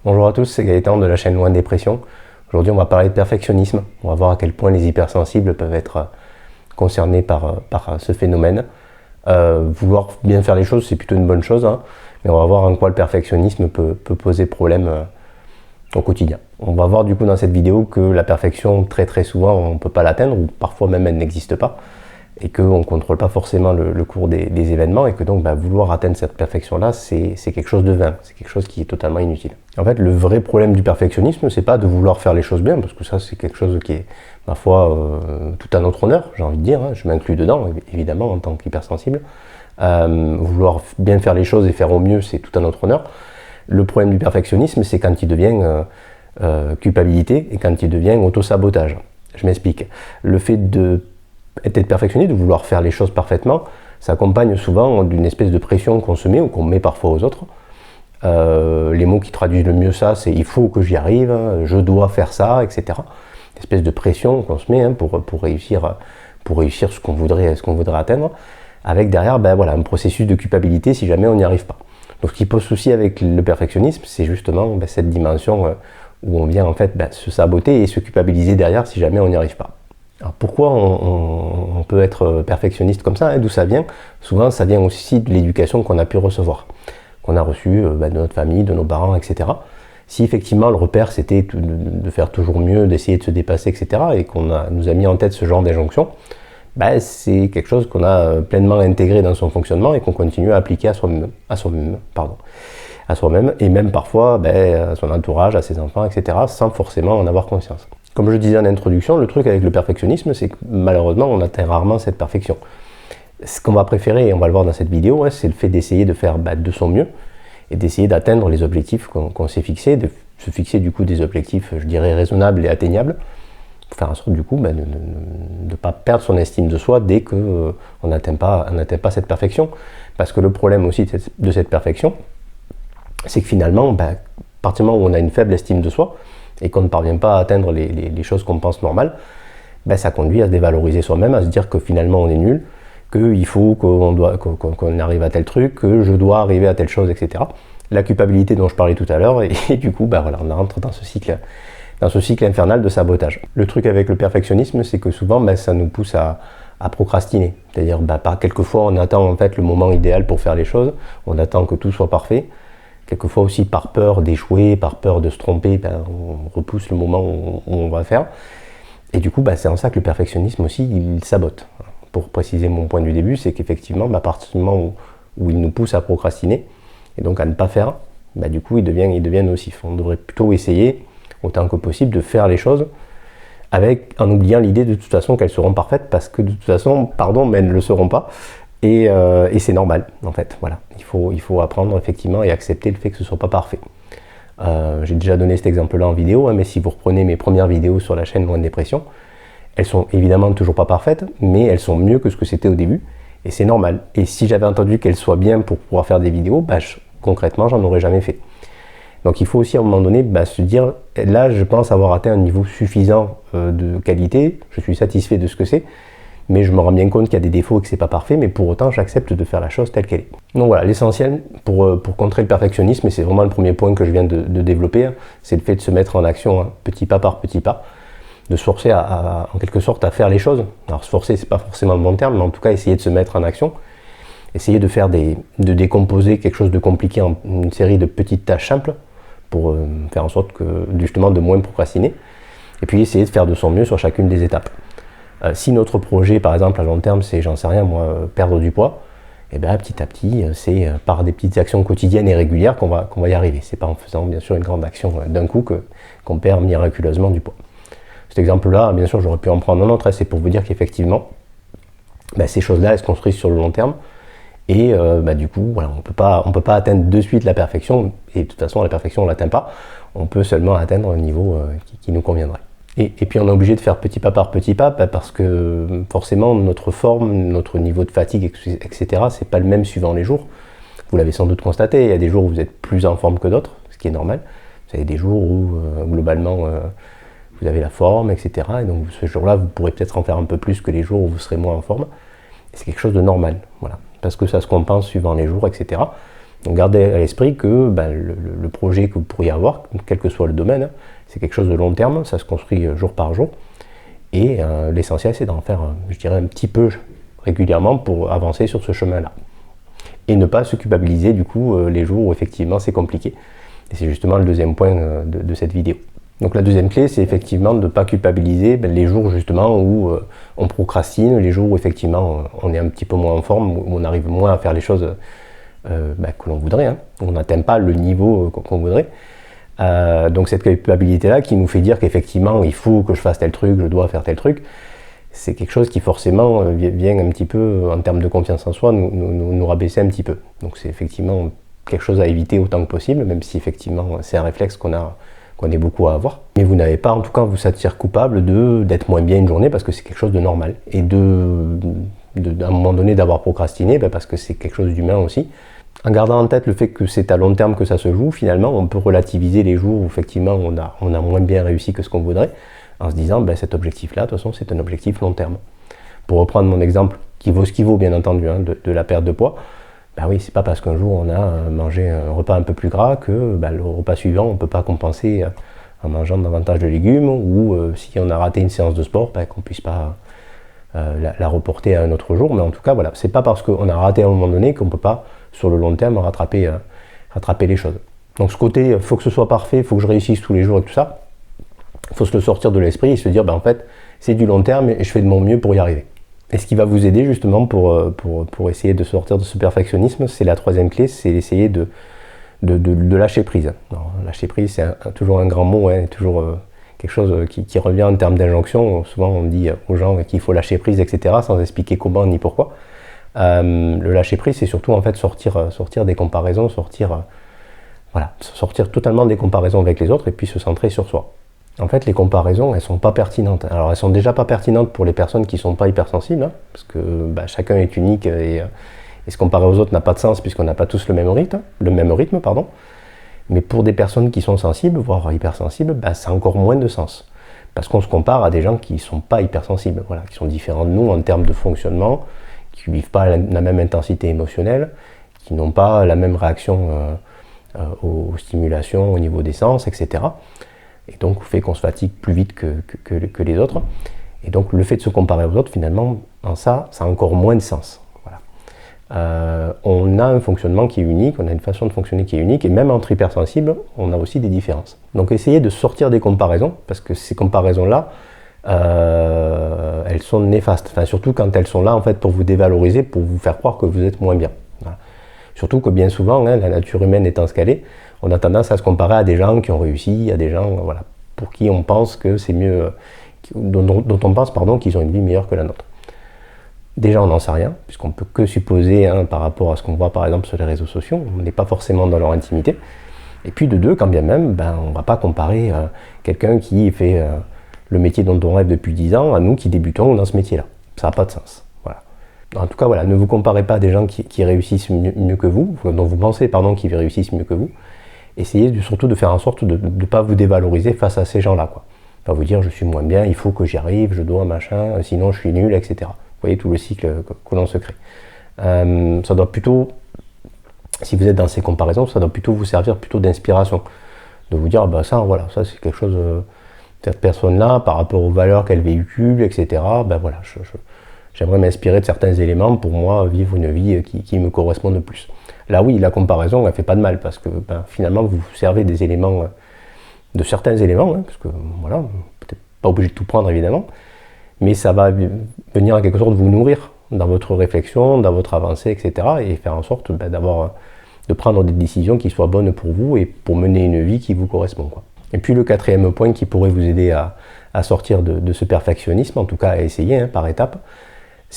Bonjour à tous, c'est Gaëtan de la chaîne Loin de Dépression. Aujourd'hui, on va parler de perfectionnisme. On va voir à quel point les hypersensibles peuvent être concernés par ce phénomène. Vouloir bien faire les choses, c'est plutôt une bonne chose, hein, mais on va voir en quoi le perfectionnisme peut poser problème au quotidien. On va voir du coup dans cette vidéo que la perfection, très souvent, on ne peut pas l'atteindre, ou parfois même elle n'existe pas, et qu'on ne contrôle pas forcément le cours des événements, et que donc vouloir atteindre cette perfection-là, c'est quelque chose de vain, c'est quelque chose qui est totalement inutile. En fait, le vrai problème du perfectionnisme, c'est pas de vouloir faire les choses bien, parce que ça c'est quelque chose qui est, ma foi, tout à notre honneur, j'ai envie de dire, hein, je m'inclus dedans, évidemment, en tant qu'hypersensible. Vouloir bien faire les choses et faire au mieux, c'est tout à notre honneur. Le problème du perfectionnisme, c'est quand il devient culpabilité, et quand il devient auto-sabotage. Je m'explique. Le fait d'être perfectionniste, de vouloir faire les choses parfaitement, ça accompagne souvent d'une espèce de pression qu'on se met ou qu'on met parfois aux autres. Les mots qui traduisent le mieux ça, c'est il faut que j'y arrive, je dois faire ça, etc. Une espèce de pression qu'on se met pour réussir ce qu'on voudrait atteindre, avec derrière un processus de culpabilité si jamais on n'y arrive pas. Donc ce qui pose souci avec le perfectionnisme, c'est justement cette dimension où on vient en fait se saboter et se culpabiliser derrière si jamais on n'y arrive pas. Alors pourquoi on peut être perfectionniste comme ça, d'où ça vient? Souvent ça vient aussi de l'éducation qu'on a pu recevoir, qu'on a reçue de notre famille, de nos parents, etc. Si effectivement le repère c'était de faire toujours mieux, d'essayer de se dépasser, etc. et qu'on nous a mis en tête ce genre d'injonction, c'est quelque chose qu'on a pleinement intégré dans son fonctionnement et qu'on continue à appliquer à soi-même, et même parfois à son entourage, à ses enfants, etc. sans forcément en avoir conscience. Comme je disais en introduction, le truc avec le perfectionnisme, c'est que malheureusement, on atteint rarement cette perfection. Ce qu'on va préférer, et on va le voir dans cette vidéo, c'est le fait d'essayer de faire de son mieux et d'essayer d'atteindre les objectifs qu'on s'est fixés, de se fixer du coup des objectifs, je dirais, raisonnables et atteignables, pour faire en sorte du coup de ne pas perdre son estime de soi dès qu'on n'atteint pas cette perfection. Parce que le problème aussi de cette perfection, c'est que finalement, à partir du moment où on a une faible estime de soi, et qu'on ne parvient pas à atteindre les choses qu'on pense normales, ça conduit à se dévaloriser soi-même, à se dire que finalement on est nul, qu'il faut qu'on arrive à tel truc, que je dois arriver à telle chose, etc. La culpabilité dont je parlais tout à l'heure, et du coup on rentre dans ce cycle infernal de sabotage. Le truc avec le perfectionnisme, c'est que souvent ça nous pousse à procrastiner. C'est-à-dire quelquefois on attend en fait le moment idéal pour faire les choses, on attend que tout soit parfait. Quelquefois aussi par peur d'échouer, par peur de se tromper, on repousse le moment où on va faire. Et du coup, c'est en ça que le perfectionnisme aussi, il sabote. Pour préciser mon point du début, c'est qu'effectivement, à partir du moment où il nous pousse à procrastiner, et donc à ne pas faire, du coup, il devient nocif. On devrait plutôt essayer, autant que possible, de faire les choses en oubliant l'idée de toute façon qu'elles seront parfaites, parce que de toute façon, mais elles ne le seront pas. Et c'est normal, en fait. Voilà. Il faut apprendre effectivement et accepter le fait que ce ne soit pas parfait. J'ai déjà donné cet exemple-là en vidéo, mais si vous reprenez mes premières vidéos sur la chaîne Loin de Dépression, elles sont évidemment toujours pas parfaites, mais elles sont mieux que ce que c'était au début, et c'est normal. Et si j'avais entendu qu'elles soient bien pour pouvoir faire des vidéos, concrètement, j'en aurais jamais fait. Donc il faut aussi à un moment donné se dire, là je pense avoir atteint un niveau suffisant de qualité, je suis satisfait de ce que c'est, mais je me rends bien compte qu'il y a des défauts et que c'est pas parfait, mais pour autant j'accepte de faire la chose telle qu'elle est. Donc voilà, l'essentiel pour contrer le perfectionnisme, et c'est vraiment le premier point que je viens de développer, c'est le fait de se mettre en action petit pas par petit pas, de se forcer en quelque sorte à faire les choses. Alors se forcer, c'est pas forcément le bon terme, mais en tout cas essayer de se mettre en action, essayer de décomposer quelque chose de compliqué en une série de petites tâches simples, pour faire en sorte justement de moins procrastiner, et puis essayer de faire de son mieux sur chacune des étapes. Si notre projet, par exemple, à long terme, c'est, j'en sais rien, perdre du poids, petit à petit, c'est par des petites actions quotidiennes et régulières qu'on va y arriver. C'est pas en faisant, bien sûr, une grande action d'un coup qu'on perd miraculeusement du poids. Cet exemple-là, bien sûr, j'aurais pu en prendre un autre, c'est pour vous dire qu'effectivement, ces choses-là, elles se construisent sur le long terme, et du coup, on peut pas atteindre de suite la perfection, et de toute façon, la perfection, on ne l'atteint pas, on peut seulement atteindre un niveau qui nous conviendrait. Et puis on est obligé de faire petit pas par petit pas, parce que forcément notre forme, notre niveau de fatigue, etc. c'est pas le même suivant les jours. Vous l'avez sans doute constaté, il y a des jours où vous êtes plus en forme que d'autres, ce qui est normal. Vous avez des jours où globalement vous avez la forme, etc. Et donc ce jour-là, vous pourrez peut-être en faire un peu plus que les jours où vous serez moins en forme. Et c'est quelque chose de normal, voilà. Parce que ça se compense suivant les jours, etc. Donc gardez à l'esprit que le projet que vous pourriez avoir, quel que soit le domaine, c'est quelque chose de long terme, ça se construit jour par jour. Et l'essentiel, c'est d'en faire, je dirais, un petit peu régulièrement pour avancer sur ce chemin-là. Et ne pas se culpabiliser du coup les jours où effectivement c'est compliqué. Et c'est justement le deuxième point de cette vidéo. Donc la deuxième clé, c'est effectivement de ne pas culpabiliser les jours justement où on procrastine, les jours où effectivement on est un petit peu moins en forme, où on arrive moins à faire les choses que l'on voudrait, hein, où on n'atteint pas le niveau qu'on voudrait. Donc cette culpabilité-là qui nous fait dire qu'effectivement il faut que je fasse tel truc, je dois faire tel truc, c'est quelque chose qui forcément vient un petit peu, en termes de confiance en soi, nous rabaisser un petit peu. Donc c'est effectivement quelque chose à éviter autant que possible, même si effectivement c'est un réflexe qu'on est beaucoup à avoir. Mais vous n'avez pas en tout cas à vous sentir coupable d'être moins bien une journée parce que c'est quelque chose de normal. Et à un moment donné d'avoir procrastiné, parce que c'est quelque chose d'humain aussi. En gardant en tête le fait que c'est à long terme que ça se joue, finalement on peut relativiser les jours où effectivement on a moins bien réussi que ce qu'on voudrait, en se disant cet objectif-là, de toute façon, c'est un objectif long terme. Pour reprendre mon exemple, qui vaut ce qui vaut, bien entendu, hein, de la perte de poids, oui, c'est pas parce qu'un jour on a mangé un repas un peu plus gras que le repas suivant, on ne peut pas compenser en mangeant davantage de légumes, ou si on a raté une séance de sport, qu'on ne puisse pas la reporter à un autre jour. Mais en tout cas, voilà, c'est pas parce qu'on a raté à un moment donné qu'on ne peut pas, sur le long terme, rattraper les choses. Donc ce côté, il faut que ce soit parfait, il faut que je réussisse tous les jours et tout ça, il faut se le sortir de l'esprit et se dire, en fait, c'est du long terme et je fais de mon mieux pour y arriver. Et ce qui va vous aider justement pour essayer de sortir de ce perfectionnisme, c'est la troisième clé, c'est essayer de lâcher prise. Alors, lâcher prise, c'est toujours un grand mot, hein, toujours quelque chose qui revient en termes d'injonction. Souvent on dit aux gens qu'il faut lâcher prise, etc., sans expliquer comment ni pourquoi. Le lâcher prise, c'est surtout en fait sortir des comparaisons, sortir totalement des comparaisons avec les autres et puis se centrer sur soi. En fait, les comparaisons, elles sont pas pertinentes. Alors, elles sont déjà pas pertinentes pour les personnes qui sont pas hypersensibles, hein, parce que chacun est unique et se comparer aux autres n'a pas de sens puisqu'on n'a pas tous le même rythme, pardon. Mais pour des personnes qui sont sensibles, voire hypersensibles, ça a encore moins de sens. Parce qu'on se compare à des gens qui sont pas hypersensibles, qui sont différents de nous en termes de fonctionnement, qui vivent pas la même intensité émotionnelle, qui n'ont pas la même réaction aux stimulations au niveau des sens, etc. Et donc fait qu'on se fatigue plus vite que les autres. Et donc le fait de se comparer aux autres, finalement, ça a encore moins de sens. Voilà. On a un fonctionnement qui est unique, on a une façon de fonctionner qui est unique, et même entre hypersensibles, on a aussi des différences. Donc essayez de sortir des comparaisons, parce que ces comparaisons-là, elles sont néfastes. Enfin, surtout quand elles sont là en fait, pour vous dévaloriser, pour vous faire croire que vous êtes moins bien. Voilà. Surtout que bien souvent, la nature humaine étant ce qu'elle est, on a tendance à se comparer à des gens qui ont réussi, à des gens pour qui on pense que c'est mieux, dont on pense qu'ils ont une vie meilleure que la nôtre. Déjà, on n'en sait rien, puisqu'on ne peut que supposer par rapport à ce qu'on voit par exemple sur les réseaux sociaux, on n'est pas forcément dans leur intimité. Et puis de deux, quand bien même, on ne va pas comparer quelqu'un qui fait le métier dont on rêve depuis 10 ans à nous qui débutons dans ce métier-là. Ça n'a pas de sens. Voilà. En tout cas, ne vous comparez pas à des gens qui réussissent mieux que vous, dont vous pensez qu'ils réussissent mieux que vous. Essayez surtout de faire en sorte de ne pas vous dévaloriser face à ces gens-là. Pas vous dire je suis moins bien, il faut que j'y arrive, je dois machin, sinon je suis nul, etc. Vous voyez tout le cycle que l'on se crée. Ça doit plutôt, si vous êtes dans ces comparaisons, ça doit plutôt vous servir d'inspiration. De vous dire ça c'est quelque chose, cette personne-là, par rapport aux valeurs qu'elle véhicule, etc. J'aimerais m'inspirer de certains éléments pour moi vivre une vie qui me correspond le plus. Là oui, la comparaison, elle fait pas de mal parce que finalement vous vous servez des éléments, de certains éléments, parce que peut-être pas obligé de tout prendre évidemment, mais ça va venir en quelque sorte vous nourrir dans votre réflexion, dans votre avancée, etc. et faire en sorte de prendre des décisions qui soient bonnes pour vous et pour mener une vie qui vous correspond. Et puis le quatrième point qui pourrait vous aider à sortir de ce perfectionnisme, en tout cas à essayer par étapes,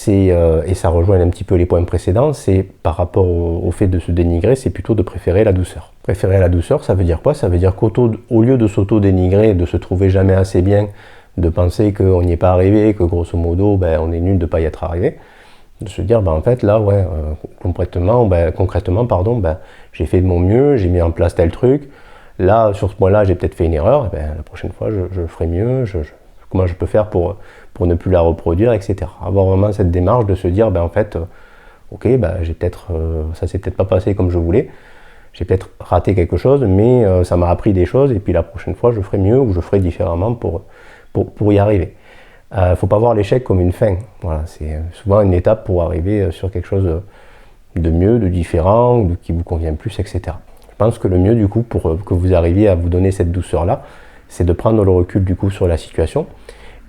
et ça rejoint un petit peu les points précédents, c'est par rapport au fait de se dénigrer, c'est plutôt de préférer la douceur. Préférer la douceur, ça veut dire quoi? Ça veut dire qu'au lieu de s'auto-dénigrer, de se trouver jamais assez bien, de penser qu'on n'y est pas arrivé, que grosso modo on est nul de ne pas y être arrivé, de se dire en fait là concrètement j'ai fait de mon mieux, j'ai mis en place tel truc, là sur ce point-là j'ai peut-être fait une erreur, la prochaine fois je ferai mieux, comment je peux faire pour ne plus la reproduire, etc. Avoir vraiment cette démarche de se dire, en fait, ok, j'ai peut-être, ça s'est peut-être pas passé comme je voulais, j'ai peut-être raté quelque chose, mais ça m'a appris des choses, et puis la prochaine fois, je ferai mieux ou je ferai différemment pour y arriver. Il ne faut pas voir l'échec comme une fin. Voilà, c'est souvent une étape pour arriver sur quelque chose de mieux, de différent, qui vous convient plus, etc. Je pense que le mieux, du coup, pour que vous arriviez à vous donner cette douceur-là, c'est de prendre le recul, du coup, sur la situation,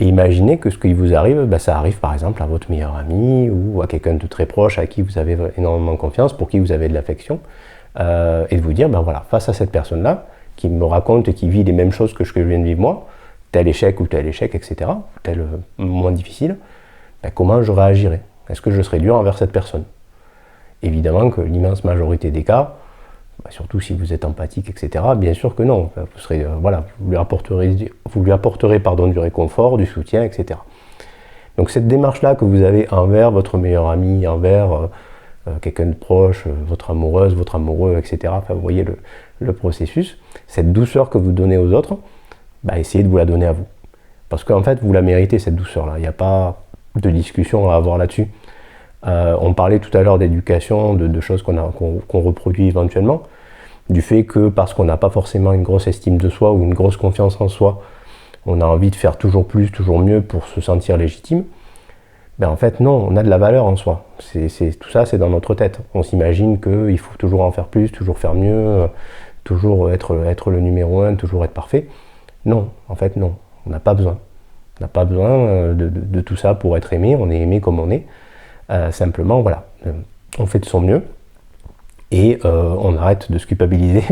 et imaginer que ce qui vous arrive, ça arrive par exemple à votre meilleur ami ou à quelqu'un de très proche à qui vous avez énormément confiance, pour qui vous avez de l'affection, et de vous dire, voilà, face à cette personne-là, qui me raconte et qui vit les mêmes choses que ce que je viens de vivre moi, tel échec, etc., tel moins difficile, comment je réagirais? Est-ce que je serais dur envers cette personne? Évidemment que l'immense majorité des cas, surtout si vous êtes empathique, etc., bien sûr que non. Vous serez, vous lui apporterez du réconfort, du soutien, etc. Donc cette démarche-là que vous avez envers votre meilleur ami, envers quelqu'un de proche, votre amoureuse, votre amoureux, etc., vous voyez le processus, cette douceur que vous donnez aux autres, essayez de vous la donner à vous. Parce qu'en fait, vous la méritez, cette douceur-là. Il n'y a pas de discussion à avoir là-dessus. On parlait tout à l'heure d'éducation, de choses qu'on reproduit éventuellement, du fait que parce qu'on n'a pas forcément une grosse estime de soi ou une grosse confiance en soi, on a envie de faire toujours plus, toujours mieux pour se sentir légitime. En fait non, on a de la valeur en soi. Tout ça, c'est dans notre tête. On s'imagine qu'il faut toujours en faire plus, toujours faire mieux, toujours être le numéro 1, toujours être parfait. Non, en fait non, on n'a pas besoin. On n'a pas besoin de tout ça pour être aimé, on est aimé comme on est. Simplement, voilà, on fait de son mieux et on arrête de se culpabiliser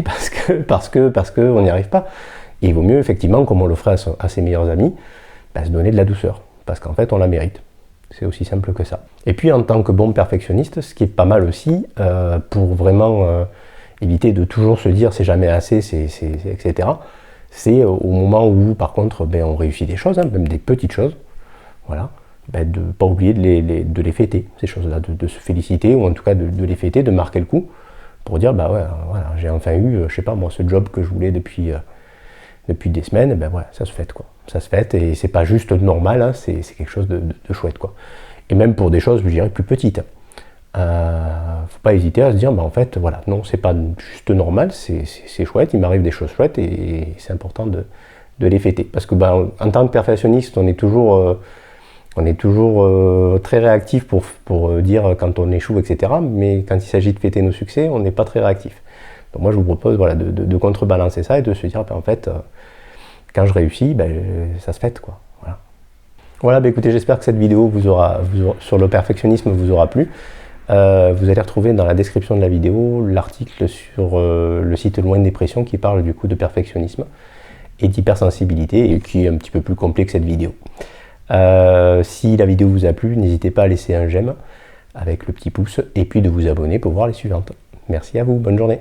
parce qu'on n'y arrive pas. Et il vaut mieux, effectivement, comme on le ferait à ses meilleurs amis, se donner de la douceur, parce qu'en fait, on la mérite. C'est aussi simple que ça. Et puis, en tant que bon perfectionniste, ce qui est pas mal aussi, pour vraiment éviter de toujours se dire c'est jamais assez, etc., c'est au moment où, par contre, on réussit des choses, même des petites choses, voilà, de ne pas oublier de les fêter, ces choses-là, de se féliciter, ou en tout cas de les fêter, de marquer le coup, pour dire, voilà, j'ai enfin eu, je sais pas moi, ce job que je voulais depuis des semaines, voilà, ça se fête, quoi. Ça se fête, et c'est pas juste normal, hein, c'est quelque chose de chouette, quoi. Et même pour des choses, je dirais, plus petites. Faut pas hésiter à se dire, en fait, voilà, non, c'est pas juste normal, c'est chouette, il m'arrive des choses chouettes, et c'est important de les fêter. Parce que, en tant que perfectionniste, on est toujours très réactif pour dire quand on échoue, etc. Mais quand il s'agit de fêter nos succès, on n'est pas très réactif. Donc moi, je vous propose de contrebalancer ça et de se dire, en fait, quand je réussis, ça se fête, quoi. Voilà, écoutez, j'espère que cette vidéo sur le perfectionnisme vous aura plu. Vous allez retrouver dans la description de la vidéo l'article sur le site Loin de Dépression qui parle du coup de perfectionnisme et d'hypersensibilité et qui est un petit peu plus complet que cette vidéo. Si la vidéo vous a plu, n'hésitez pas à laisser un j'aime avec le petit pouce et puis de vous abonner pour voir les suivantes. Merci à vous, bonne journée.